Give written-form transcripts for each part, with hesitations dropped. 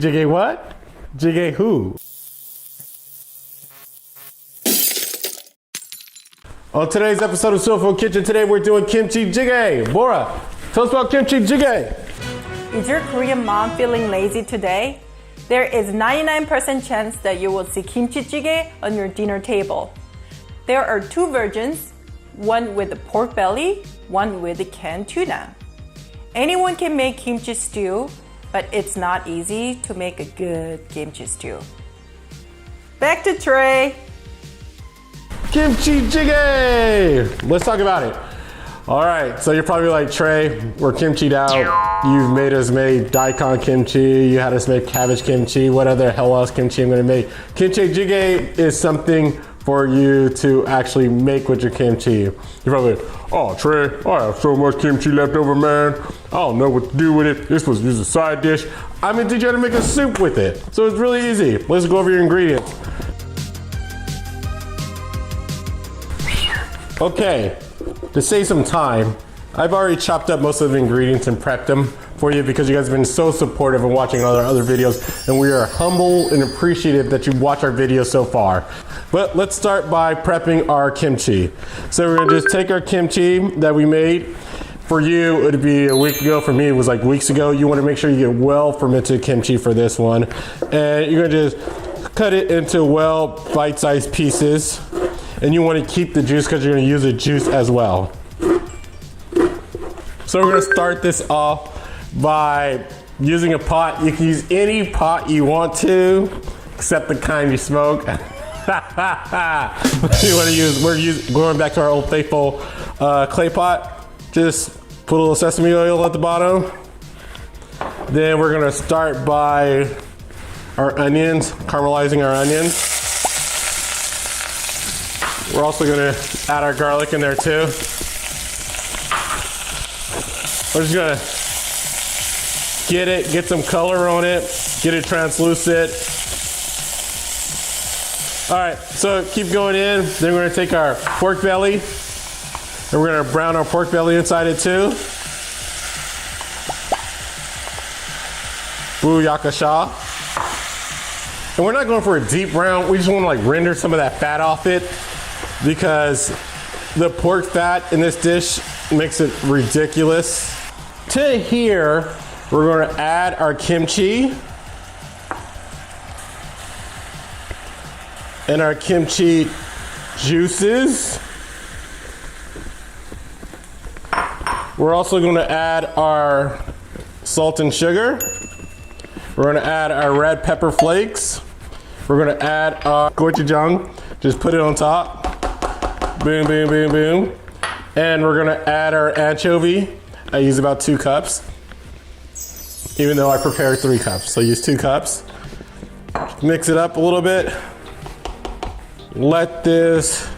jjigae what? Jjigae who? On today's episode of Soulful Kitchen, today we're doing kimchi jjigae. Bora, tell us about kimchi jjigae. Is your Korean mom feeling lazy today? There is 99% chance that you will see kimchi jjigae on your dinner table. There are two versions, one with the pork belly, one with the canned tuna. Anyone can make kimchi stew, but it's not easy to make a good kimchi stew. Back to Trey. Kimchi jjigae! Let's talk about it. All right, so you're probably like, Trey, we're kimchi'd out. You've made us make daikon kimchi. You had us make cabbage kimchi. What other hell else kimchi I'm gonna make? Kimchi jjigae is something for you to actually make with your kimchi. You're probably like, oh, Trey, I have so much kimchi left over, man. I don't know what to do with it. This was just a side dish. I'm gonna teach you how to make a soup with it. So it's really easy. Let's go over your ingredients. Okay, to save some time, I've already chopped up most of the ingredients and prepped them for you because you guys have been so supportive and watching all our other videos, and we are humble and appreciative that you watch our videos so far. But let's start by prepping our kimchi. So we're gonna just take our kimchi that we made. For you, it'd be a week ago. For me, it was like weeks ago. You wanna make sure you get well-fermented kimchi for this one. And you're gonna just cut it into bite-sized pieces. And you want to keep the juice because you're going to use the juice as well. So we're going to start this off by using a pot. You can use any pot you want to, except the kind you smoke. You want to use, going back to our old faithful clay pot. Just put a little sesame oil at the bottom. Then we're going to start by our onions, caramelizing our onions. We're also gonna add our garlic in there too. We're just gonna get some color on it, get it translucent. All right, so keep going in. Then we're gonna take our pork belly and we're gonna brown our pork belly inside it too. Booyakasha. And we're not going for a deep brown. We just wanna like render some of that fat off it, because the pork fat in this dish makes it ridiculous. To here, we're gonna add our kimchi and our kimchi juices. We're also gonna add our salt and sugar. We're gonna add our red pepper flakes. We're gonna add our gochujang. Just put it on top. Boom, boom, boom, boom. And we're gonna add our anchovy. I use about 2 cups, even though I prepared 3 cups. So use 2 cups. Mix it up a little bit. Let this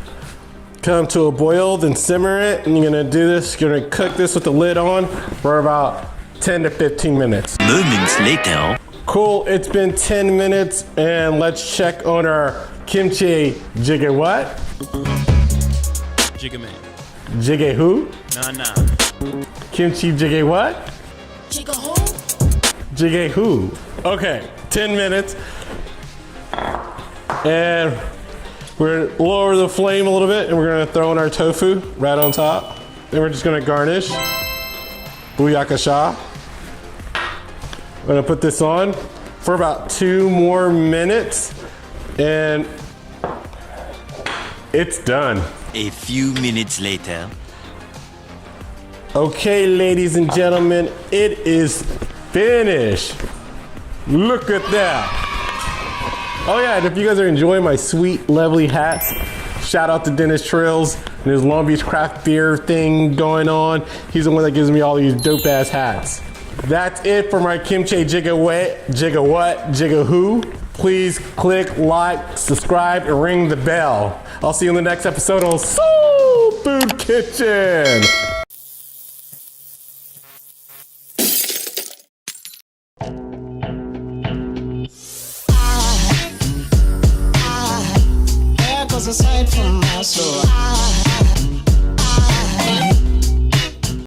come to a boil, then simmer it. And you're gonna do this, you're gonna cook this with the lid on for about 10 to 15 minutes. Moments later. Cool, it's been 10 minutes, and let's check on our kimchi jjigae what? Jjigae man. Jjigae who? Nah. Kimchi jjigae what? Jjigae who? Jjigae who? Okay, 10 minutes. And we're gonna lower the flame a little bit, and we're gonna throw in our tofu right on top. Then we're just gonna garnish. Booyakasha. I'm gonna put this on for about 2 more minutes, and it's done. A few minutes later. Okay, ladies and gentlemen, it is finished. Look at that. Oh yeah, and if you guys are enjoying my sweet, lovely hats, shout out to Dennis Trills and his Long Beach craft beer thing going on. He's the one that gives me all these dope ass hats. That's it for my kimchi jjigae what, jjigae who. Please click like, subscribe, and ring the bell. I'll see you in the next episode on Soul Food Kitchen. There goes a sight from my soul.